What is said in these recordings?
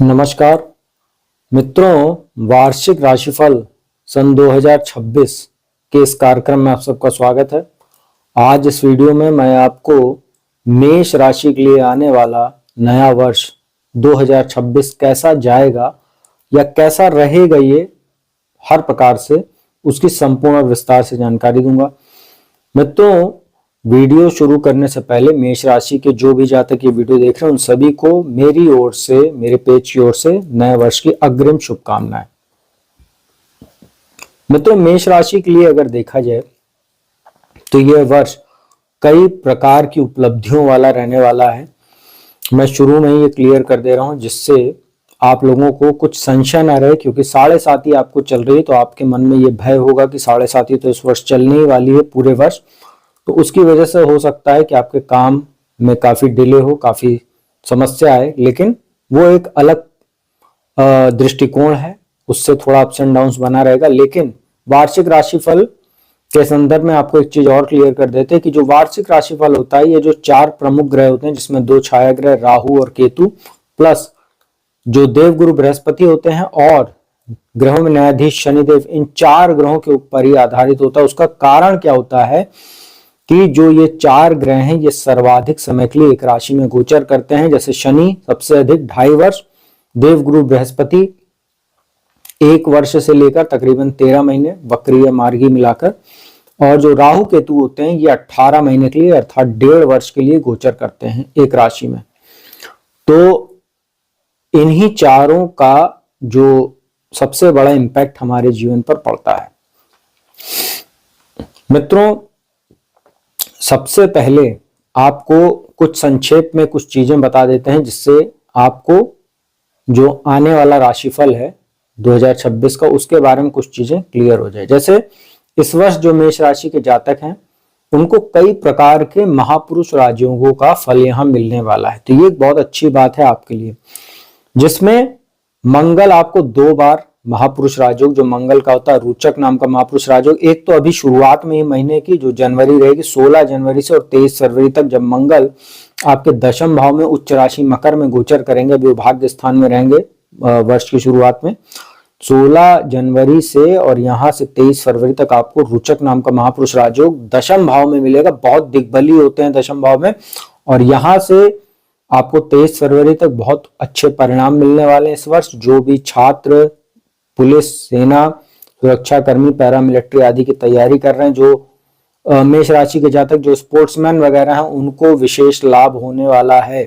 नमस्कार मित्रों, वार्षिक राशिफल सन 2026 के इस कार्यक्रम में आप सबका स्वागत है। आज इस वीडियो में मैं आपको मेष राशि के लिए आने वाला नया वर्ष 2026 कैसा जाएगा या कैसा रहेगा, ये हर प्रकार से उसकी संपूर्ण और विस्तार से जानकारी दूंगा। मित्रों, वीडियो शुरू करने से पहले मेष राशि के जो भी जातक ये वीडियो देख रहे हैं उन सभी को मेरी ओर से, मेरे पेज की ओर से नए वर्ष की अग्रिम शुभकामनाएं। मित्रों, मेष राशि के लिए अगर देखा जाए तो यह वर्ष कई प्रकार की उपलब्धियों वाला रहने वाला है। मैं शुरू में ही ये क्लियर कर दे रहा हूं जिससे आप लोगों को कुछ संशय न रहे, क्योंकि 7.5 आपको चल रही है तो आपके मन में ये भय होगा कि 7.5 तो इस वर्ष चलने ही वाली है पूरे वर्ष, तो उसकी वजह से हो सकता है कि आपके काम में काफी डिले हो, काफी समस्या आए। लेकिन वो एक अलग दृष्टिकोण है, उससे थोड़ा अप्स एंड डाउन्स बना रहेगा। लेकिन वार्षिक राशिफल के संदर्भ में आपको एक चीज और क्लियर कर देते हैं कि जो वार्षिक राशिफल होता है, ये जो 4 प्रमुख ग्रह होते हैं जिसमें 2 छाया ग्रह राहु और केतु प्लस जो देवगुरु बृहस्पति होते हैं और ग्रहों में न्यायाधीश शनिदेव, इन 4 ग्रहों के ऊपर ही आधारित होता है। उसका कारण क्या होता है कि जो ये 4 ग्रह हैं ये सर्वाधिक समय के लिए एक राशि में गोचर करते हैं। जैसे शनि सबसे अधिक 2.5 वर्ष, देवगुरु बृहस्पति 1 वर्ष से लेकर तकरीबन 13 महीने वक्री या मार्गी मिलाकर, और जो राहु केतु होते हैं ये 18 महीने के लिए अर्थात 1.5 वर्ष के लिए गोचर करते हैं एक राशि में। तो इन्हीं चारों का जो सबसे बड़ा इंपैक्ट हमारे जीवन पर पड़ता है। मित्रों, सबसे पहले आपको कुछ संक्षेप में कुछ चीजें बता देते हैं जिससे आपको जो आने वाला राशिफल है 2026 का उसके बारे में कुछ चीजें क्लियर हो जाए। जैसे इस वर्ष जो मेष राशि के जातक हैं उनको कई प्रकार के महापुरुष राजयोगों का फल यहां मिलने वाला है, तो ये एक बहुत अच्छी बात है आपके लिए, जिसमें मंगल आपको 2 बार महापुरुष राजयोग, जो मंगल का होता है रोचक नाम का महापुरुष राजयोग, एक तो अभी शुरुआत में ही महीने की जो जनवरी रहेगी 16 जनवरी से और 23 फरवरी तक, जब मंगल आपके दशम भाव में उच्च राशि मकर में गोचर करेंगे, अभी भाग्य स्थान में रहेंगे वर्ष की शुरुआत में 16 जनवरी से और यहां से 23 फरवरी तक आपको रोचक नाम का महापुरुष राजयोग दशम भाव में मिलेगा। बहुत दिग्बली होते हैं दशम भाव में, और यहां से आपको 23 फरवरी तक बहुत अच्छे परिणाम मिलने वाले हैं इस वर्ष। जो भी छात्र पुलिस, सेना, सुरक्षा कर्मी, पैरामिलिट्री आदि की तैयारी कर रहे हैं, जो मेष राशि के जातक जो स्पोर्ट्समैन वगैरह हैं, उनको विशेष लाभ होने वाला है।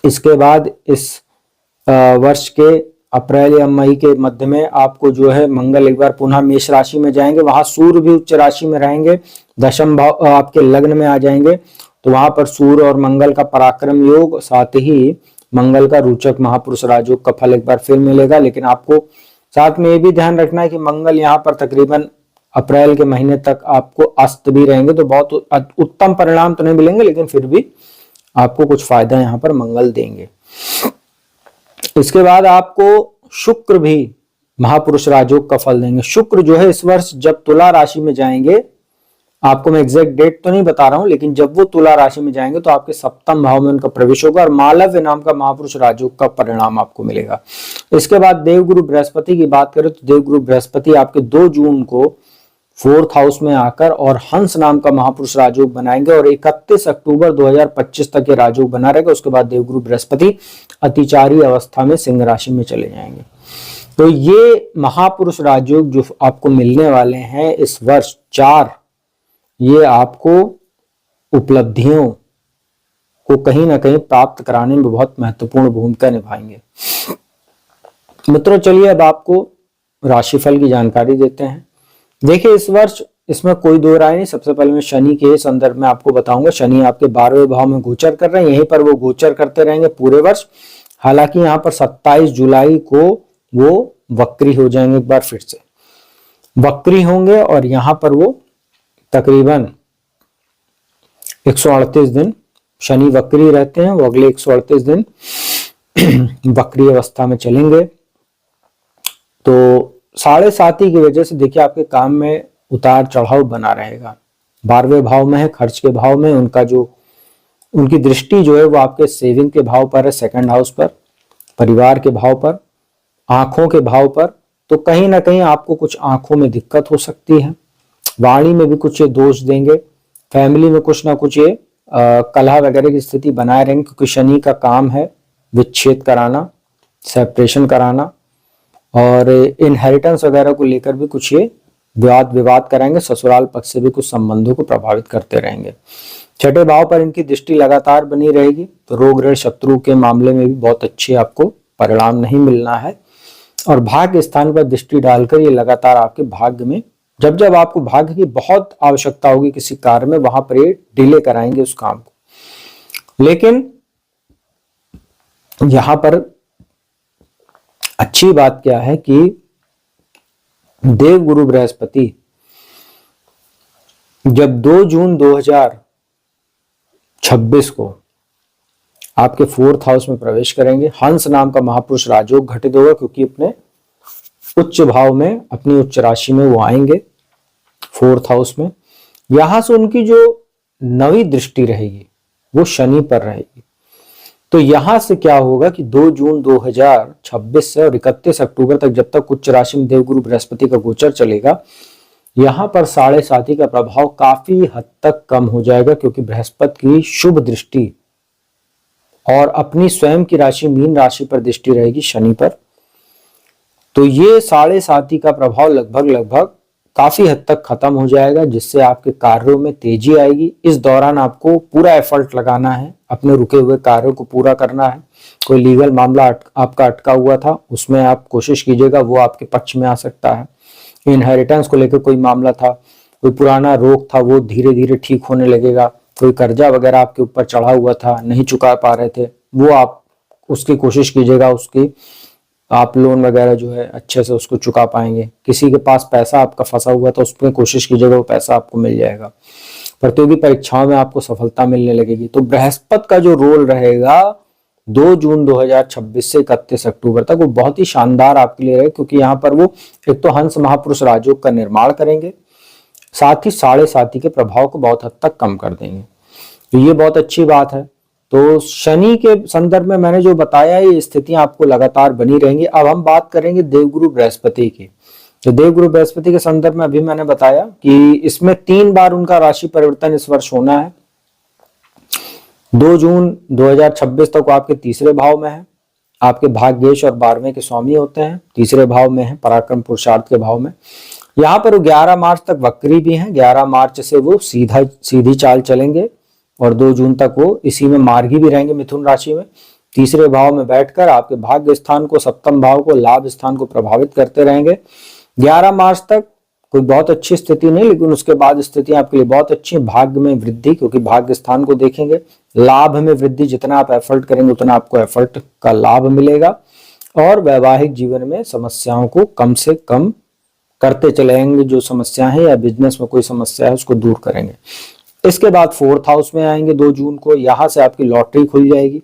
इसके बाद इस वर्ष के अप्रैल या मई के मध्य में आपको जो है मंगल एक बार पुनः मेष राशि में जाएंगे, वहां सूर्य भी उच्च राशि में रहेंगे, दशम भाव आपके लग्न में आ जाएंगे, तो वहां पर सूर्य और मंगल का पराक्रम योग, साथ ही मंगल का रोचक महापुरुष राजयोग का फल एक बार फिर मिलेगा। लेकिन आपको साथ में ये भी ध्यान रखना है कि मंगल यहाँ पर तकरीबन अप्रैल के महीने तक आपको अस्त भी रहेंगे, तो बहुत उत्तम परिणाम तो नहीं मिलेंगे, लेकिन फिर भी आपको कुछ फायदा यहाँ पर मंगल देंगे। इसके बाद आपको शुक्र भी महापुरुष राजयोग का फल देंगे। शुक्र जो है इस वर्ष जब तुला राशि में जाएंगे, आपको मैं एग्जैक्ट डेट तो नहीं बता रहा हूं, लेकिन जब वो तुला राशि में जाएंगे तो आपके सप्तम भाव में उनका प्रवेश होगा और मालव्य नाम का महापुरुष राजयोग का परिणाम आपको मिलेगा। इसके बाद देवगुरु बृहस्पति की बात करें तो देवगुरु बृहस्पति आपके 2 जून को 4th हाउस में आकर और हंस नाम का महापुरुष राजयोग बनाएंगे और 31 अक्टूबर 2025 तक ये राजयोग बना रहेगा। उसके बाद देवगुरु बृहस्पति अतिचारी अवस्था में सिंह राशि में चले जाएंगे। तो ये महापुरुष राजयोग जो आपको मिलने वाले हैं इस वर्ष 4, ये आपको उपलब्धियों को कहीं ना कहीं प्राप्त कराने में बहुत महत्वपूर्ण भूमिका निभाएंगे। मित्रों, चलिए अब आपको राशिफल की जानकारी देते हैं। देखिए, इस वर्ष इसमें कोई दो राय नहीं। सबसे पहले मैं शनि के संदर्भ में आपको बताऊंगा। शनि आपके 12वें भाव में गोचर कर रहे हैं, यहीं पर वो गोचर करते रहेंगे पूरे वर्ष। हालांकि यहाँ पर 27 जुलाई को वो वक्री हो जाएंगे, एक बार फिर से वक्री होंगे और यहाँ पर वो तकरीबन 138 दिन शनि वक्री रहते हैं, वो अगले 138 दिन वक्री अवस्था में चलेंगे। तो 7.5 की वजह से देखिए आपके काम में उतार चढ़ाव बना रहेगा। 12वें भाव में है, खर्च के भाव में, उनकी दृष्टि जो है वो आपके सेविंग के भाव पर है, 2nd हाउस पर। परिवार के भाव पर, आंखों के भाव पर, तो कहीं ना कहीं आपको कुछ आंखों में दिक्कत हो सकती है। वाणी में भी कुछ ये दोष देंगे। फैमिली में कुछ ना कुछ ये कलह वगैरह की स्थिति बनाए रहेंगे, क्योंकि शनि का काम है विच्छेद कराना, सेपरेशन कराना, और इनहेरिटेंस वगैरह को लेकर भी कुछ ये वाद विवाद कराएंगे। ससुराल पक्ष से भी कुछ संबंधों को प्रभावित करते रहेंगे। छठे भाव पर इनकी दृष्टि लगातार बनी रहेगी, तो रोग ऋण शत्रु के मामले में भी बहुत अच्छे आपको परिणाम नहीं मिलना है। और भाग्य स्थान पर दृष्टि डालकर ये लगातार आपके भाग्य में, जब जब आपको भाग्य की बहुत आवश्यकता होगी किसी कार्य में, वहां पर ये डिले कराएंगे उस काम को। लेकिन यहां पर अच्छी बात क्या है कि देवगुरु बृहस्पति जब 2 जून 2026 को आपके 4th हाउस में प्रवेश करेंगे, हंस नाम का महापुरुष राजयोग घटित होगा, क्योंकि अपने उच्च भाव में, अपनी उच्च राशि में वो आएंगे 4th हाउस में। यहां से उनकी जो 9वीं दृष्टि रहेगी वो शनि पर रहेगी। तो यहां से क्या होगा कि 2 जून 2026 से और 31 अक्टूबर तक, जब तक उच्च राशि में देवगुरु बृहस्पति का गोचर चलेगा, यहां पर 7.5 का प्रभाव काफी हद तक कम हो जाएगा, क्योंकि बृहस्पति की शुभ दृष्टि और अपनी स्वयं की राशि मीन राशि पर दृष्टि रहेगी शनि पर। तो ये 7.5 का प्रभाव लगभग काफी हद तक खत्म हो जाएगा, जिससे आपके कार्यों में तेजी आएगी। इस दौरान आपको पूरा एफर्ट लगाना है, अपने रुके हुए कार्यों को पूरा करना है। कोई लीगल मामला आपका अटका हुआ था, उसमें आप कोशिश कीजिएगा वो आपके पक्ष में आ सकता है। इनहेरिटेंस को लेकर कोई मामला था, कोई पुराना रोग था, वो धीरे धीरे ठीक होने लगेगा। कोई कर्जा वगैरह आपके ऊपर चढ़ा हुआ था, नहीं चुका पा रहे थे, वो आप उसकी कोशिश कीजिएगा, उसकी आप लोन वगैरह जो है अच्छे से उसको चुका पाएंगे। किसी के पास पैसा आपका फंसा हुआ था, उसमें कोशिश कीजिएगा वो पैसा आपको मिल जाएगा। प्रतियोगी परीक्षाओं में आपको सफलता मिलने लगेगी। तो बृहस्पति का जो रोल रहेगा 2 जून 2026 से 31 अक्टूबर तक, वो बहुत ही शानदार आपके लिए रहेगा, क्योंकि यहाँ पर वो एक तो हंस महापुरुष राजयोग का निर्माण करेंगे, साथ ही 7.5 के प्रभाव को बहुत हद तक कम कर देंगे। तो ये बहुत अच्छी बात है। तो शनि के संदर्भ में मैंने जो बताया, ये स्थितियां आपको लगातार बनी रहेंगी। अब हम बात करेंगे देवगुरु बृहस्पति की। तो देवगुरु बृहस्पति के संदर्भ में अभी मैंने बताया कि इसमें 3 बार उनका राशि परिवर्तन इस वर्ष होना है। 2 जून 2026 तक आपके 3रे भाव में है, आपके भाग्येश और 12वें के स्वामी होते हैं, 3रे भाव में है, पराक्रम पुरुषार्थ के भाव में। यहाँ पर 11 मार्च तक वक्री भी हैं, 11 मार्च से वो सीधी चाल चलेंगे और 2 जून तक वो इसी में मार्गी भी रहेंगे, मिथुन राशि में। 3रे भाव में बैठकर आपके भाग्य स्थान को, सप्तम भाव को, लाभ स्थान को प्रभावित करते रहेंगे। 11 मार्च तक कोई बहुत अच्छी स्थिति नहीं, लेकिन उसके बाद स्थिति आपके लिए बहुत अच्छी है। भाग्य में वृद्धि, क्योंकि भाग्य स्थान को देखेंगे। लाभ में वृद्धि, जितना आप एफर्ट करेंगे उतना आपको एफर्ट का लाभ मिलेगा। और वैवाहिक जीवन में समस्याओं को कम से कम करते चलेंगे। जो समस्या है या बिजनेस में कोई समस्या है उसको दूर करेंगे। इसके बाद 4th हाउस में आएंगे 2 जून को। यहां से आपकी लॉटरी खुल जाएगी,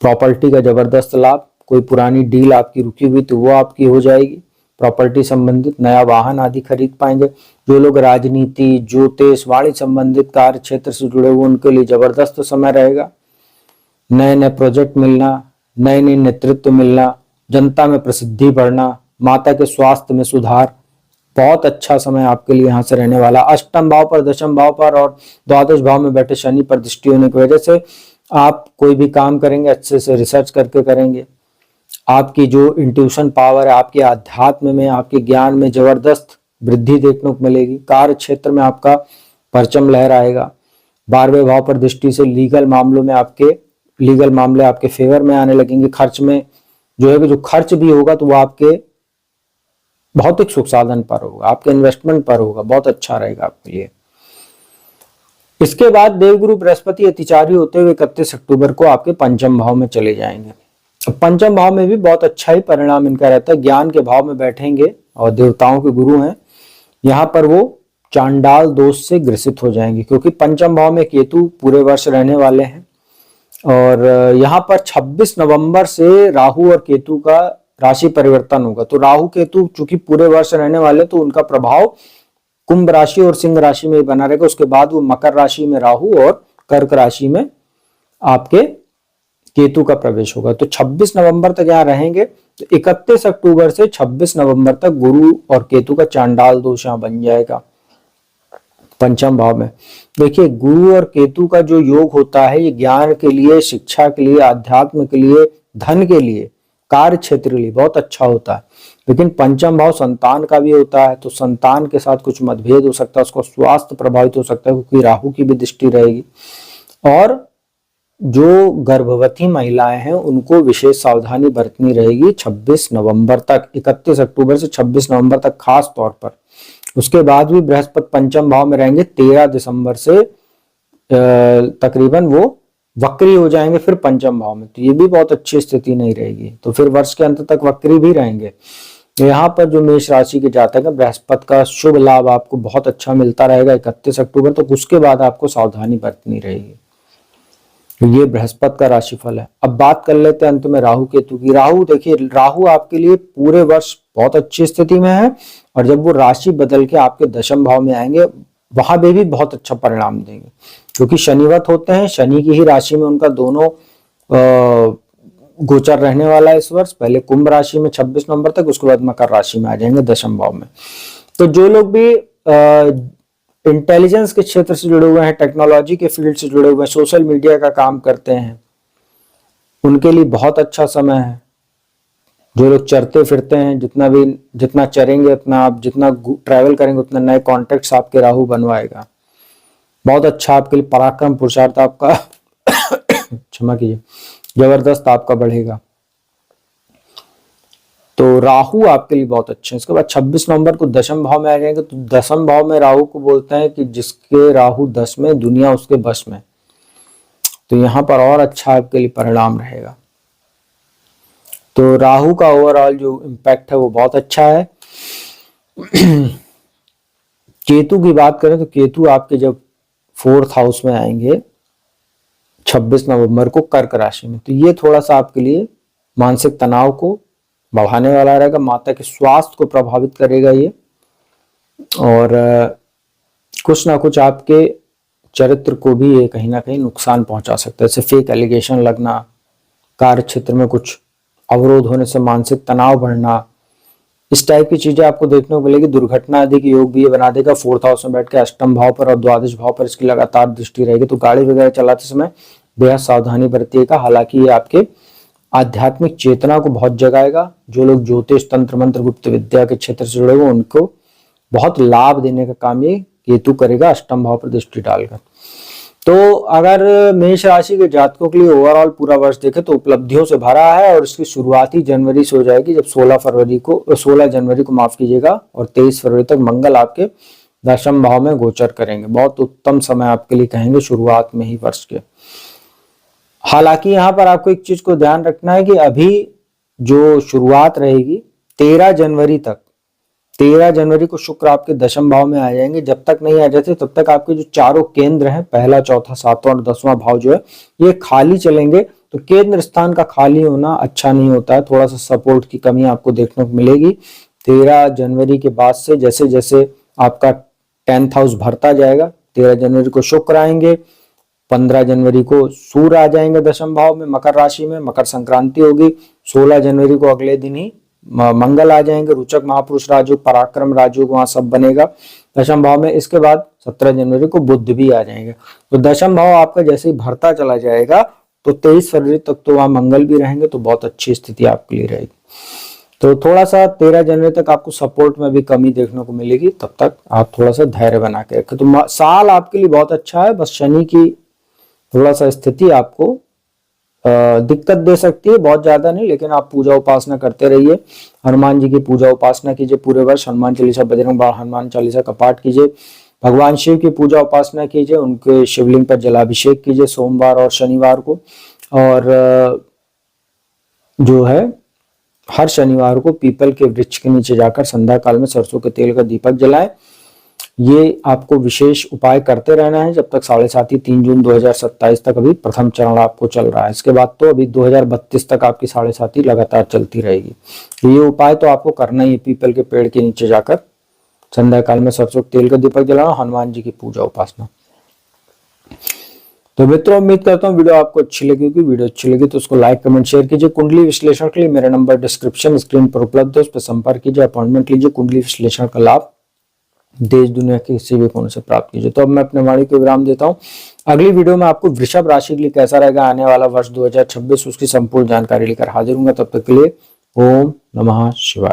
प्रॉपर्टी का जबरदस्त लाभ, कोई पुरानी डील आपकी रुकी हुई तो वो आपकी हो जाएगी। प्रॉपर्टी संबंधित नया वाहन आदि खरीद पाएंगे। जो लोग राजनीति, ज्योतिष, वाणिज्य संबंधित कार्य क्षेत्र से जुड़े हुए, उनके लिए जबरदस्त समय रहेगा। नए नए प्रोजेक्ट मिलना, नए नए नेतृत्व मिलना, जनता में प्रसिद्धि बढ़ना, माता के स्वास्थ्य में सुधार, बहुत अच्छा समय आपके लिए यहाँ से रहने वाला। अष्टम भाव पर, दशम भाव पर और द्वादश भाव में बैठे शनि पर दृष्टि होने की वजह से आप कोई भी काम करेंगे अच्छे से रिसर्च करके करेंगे। आपकी जो इंट्यूशन पावर है, आपके अध्यात्म में, आपके ज्ञान में जबरदस्त वृद्धि देखने को मिलेगी। कार्य क्षेत्र में आपका परचम लहराएगा। 12वें भाव पर दृष्टि से लीगल मामले आपके फेवर में आने लगेंगे। खर्च में जो है, जो खर्च भी होगा तो वो आपके भौतिक सुख साधन पर होगा, आपके इन्वेस्टमेंट पर होगा, बहुत अच्छा रहेगा आपके लिए। इसके बाद देवगुरु बृहस्पति अतिचारी होते हुए 31 अक्टूबर को आपके पंचम भाव में चले जाएंगे। पंचम भाव में भी बहुत अच्छा ही परिणाम इनका रहता है। ज्ञान के भाव में बैठेंगे और देवताओं के गुरु हैं। यहाँ पर वो चांडाल दोष से ग्रसित हो जाएंगे, क्योंकि पंचम भाव में केतु पूरे वर्ष रहने वाले हैं। और यहाँ पर 26 नवंबर से राहु और केतु का राशि परिवर्तन होगा। तो राहु केतु चूंकि पूरे वर्ष रहने वाले, तो उनका प्रभाव कुंभ राशि और सिंह राशि में बना रहेगा। उसके बाद वो मकर राशि में राहु और कर्क राशि में आपके केतु का प्रवेश होगा। तो 26 नवंबर तक यहाँ रहेंगे। तो 31 अक्टूबर से 26 नवंबर तक गुरु और केतु का चांडाल दोष यहाँ बन जाएगा पंचम भाव में। देखिए, गुरु और केतु का जो योग होता है ये ज्ञान के लिए, शिक्षा के लिए, अध्यात्म के लिए, धन के लिए, कार्य क्षेत्र के लिए बहुत अच्छा होता है। लेकिन पंचम भाव संतान का भी होता है, तो संतान के साथ कुछ मतभेद हो सकता है, उसका स्वास्थ्य प्रभावित हो सकता है क्योंकि राहु की भी दृष्टि रहेगी। और जो गर्भवती महिलाएं हैं उनको विशेष सावधानी बरतनी रहेगी 26 नवंबर तक, 31 अक्टूबर से 26 नवंबर तक खास तौर पर। उसके बाद भी बृहस्पति पंचम भाव में रहेंगे। 13 दिसंबर से तकरीबन वो वक्री हो जाएंगे फिर पंचम भाव में, तो ये भी बहुत अच्छी स्थिति नहीं रहेगी। तो फिर वर्ष के अंत तक वक्री भी रहेंगे। यहाँ पर जो मेष राशि के जातक है, बृहस्पति का शुभ लाभ आपको बहुत अच्छा मिलता रहेगा 31 अक्टूबर तक। उसके बाद आपको सावधानी बरतनी रहेगी। तो ये बृहस्पति का राशिफल है। अब बात कर लेते हैं अंत में राहु केतु की। राहु, देखिए, राहु आपके लिए पूरे वर्ष बहुत अच्छी स्थिति में है, और जब वो राशि बदल के आपके दशम भाव में आएंगे वहां भी बहुत अच्छा परिणाम देंगे, क्योंकि शनिवत होते हैं। शनि की ही राशि में उनका दोनों गोचर रहने वाला है इस वर्ष। पहले कुंभ राशि में 26 नवंबर तक, उसके बाद मकर राशि में आ जाएंगे दशम भाव में। तो जो लोग भी इंटेलिजेंस के क्षेत्र से जुड़े हुए हैं, टेक्नोलॉजी के फील्ड से जुड़े हुए हैं, सोशल मीडिया का काम करते हैं, उनके लिए बहुत अच्छा समय है। जो लोग चरते फिरते हैं, जितना चरेंगे उतना आप, जितना ट्रैवल करेंगे उतना नए कॉन्टेक्ट्स आपके राहु बनवाएगा। बहुत अच्छा आपके लिए पराक्रम पुरुषार्थ आपका क्षमा कीजिए, जबरदस्त आपका बढ़ेगा। तो राहु आपके लिए बहुत अच्छे हैं। इसके बाद 26 नवंबर को दशम भाव में आ जाएंगे। तो दशम भाव में राहु को बोलते हैं कि जिसके राहु 10 में, दुनिया उसके बस में। तो यहाँ पर और अच्छा आपके लिए परिणाम रहेगा। तो राहु का ओवरऑल जो इम्पैक्ट है वो बहुत अच्छा है। केतु की बात करें तो केतु आपके जब 4th हाउस में आएंगे 26 नवंबर को कर्क राशि में, तो ये थोड़ा सा आपके लिए मानसिक तनाव को बढ़ाने वाला रहेगा, माता के स्वास्थ्य को प्रभावित करेगा ये, और कुछ ना कुछ आपके चरित्र को भी ये कहीं ना कहीं नुकसान पहुंचा सकता है। जैसे फेक एलिगेशन लगना, कार्य क्षेत्र में कुछ अवरोध होने से मानसिक तनाव बढ़ना, इस टाइप की चीजें आपको देखने को मिलेगी। दुर्घटना आदि के योग भी ये बना देगा। 4th हाउस में बैठ के अष्टम भाव पर और द्वादश भाव पर इसकी लगातार दृष्टि रहेगी। तो गाड़ी वगैरह चलाते समय बेहद सावधानी बरतिएगा। हालांकि ये आपके आध्यात्मिक चेतना को बहुत जगाएगा। जो लोग ज्योतिष, तंत्र मंत्र, गुप्त विद्या के क्षेत्र से जुड़े हुए उनको बहुत लाभ देने का काम ये केतु करेगा अष्टम भाव पर दृष्टि डालकर। तो अगर मेष राशि के जातकों के लिए ओवरऑल पूरा वर्ष देखें तो उपलब्धियों से भरा है, और इसकी शुरुआत ही जनवरी से हो जाएगी, जब 16 जनवरी को माफ कीजिएगा, और 23 फरवरी तक मंगल आपके दशम भाव में गोचर करेंगे। बहुत उत्तम समय आपके लिए कहेंगे शुरुआत में ही वर्ष के। हालांकि यहाँ पर आपको एक चीज को ध्यान रखना है कि अभी जो शुरुआत रहेगी 13 जनवरी तक, 13 जनवरी को शुक्र आपके दशम भाव में आ जाएंगे। जब तक नहीं आ जाते तब तक आपके जो चारों केंद्र हैं, पहला, चौथा, सातवां और 10वां भाव जो है ये खाली चलेंगे। तो केंद्र स्थान का खाली होना अच्छा नहीं होता है, थोड़ा सा सपोर्ट की कमी आपको देखने को मिलेगी। 13 जनवरी के बाद से जैसे जैसे आपका 10th हाउस भरता जाएगा, 13 जनवरी को शुक्र आएंगे, 15 जनवरी को सूर्य आ जाएंगे दशम भाव में मकर राशि में, मकर संक्रांति होगी। 16 जनवरी को अगले दिन ही मंगल आ जाएंगे, रुचक महापुरुष राजयोग, पराक्रम राजयोग वहां सब बनेगा दशम भाव में। इसके बाद 17 जनवरी को बुध भी आ जाएंगे। तो दशम भाव आपका जैसे ही भरता चला जाएगा तो 23 फरवरी तक तो वहां मंगल भी रहेंगे, तो बहुत अच्छी स्थिति आपके लिए रहेगी। तो थोड़ा सा 13 जनवरी तक आपको सपोर्ट में भी कमी देखने को मिलेगी, तब तक आप थोड़ा सा धैर्य बना के रखें। तो साल आपके लिए बहुत अच्छा है, बस शनि की थोड़ा सा स्थिति आपको दिक्कत दे सकती है, बहुत ज्यादा नहीं, लेकिन आप पूजा उपासना करते रहिए। हनुमान जी की पूजा उपासना कीजिए पूरे वर्ष। हनुमान चालीसा, बजरंग बाण हनुमान चालीसा का पाठ कीजिए। भगवान शिव की पूजा उपासना कीजिए, उनके शिवलिंग पर जलाभिषेक कीजिए सोमवार और शनिवार को। और जो है हर शनिवार को पीपल के वृक्ष के नीचे जाकर संध्या काल में सरसों के तेल का दीपक जलाएं। ये आपको विशेष उपाय करते रहना है जब तक 7.5 3 जून 2027 तक अभी प्रथम चरण आपको चल रहा है। इसके बाद तो अभी 2032 तक आपकी 7.5 लगातार चलती रहेगी। ये उपाय तो आपको करना ही है, पीपल के पेड़ के नीचे जाकर संध्या काल में सरसों के तेल का दीपक जलाना, हनुमान जी की पूजा उपासना। तो मित्रों उम्मीद करता हूँ वीडियो आपको अच्छी लगी होगी। वीडियो अच्छी लगी तो उसको लाइक कमेंट शेयर कीजिए। कुंडली विश्लेषण के लिए मेरा नंबर डिस्क्रिप्शन स्क्रीन पर उपलब्ध है, उस पर संपर्क कीजिए, अपॉइंटमेंट लीजिए, कुंडली विश्लेषण का लाभ देश दुनिया के किसी भी कोने से प्राप्त कीजिए। तो अब मैं अपने वाणी को विराम देता हूँ। अगली वीडियो में आपको वृषभ राशि के लिए कैसा रहेगा आने वाला वर्ष 2026 उसकी संपूर्ण जानकारी लेकर हाजिर हूंगा। तब तक के लिए ओम नमः शिवाय।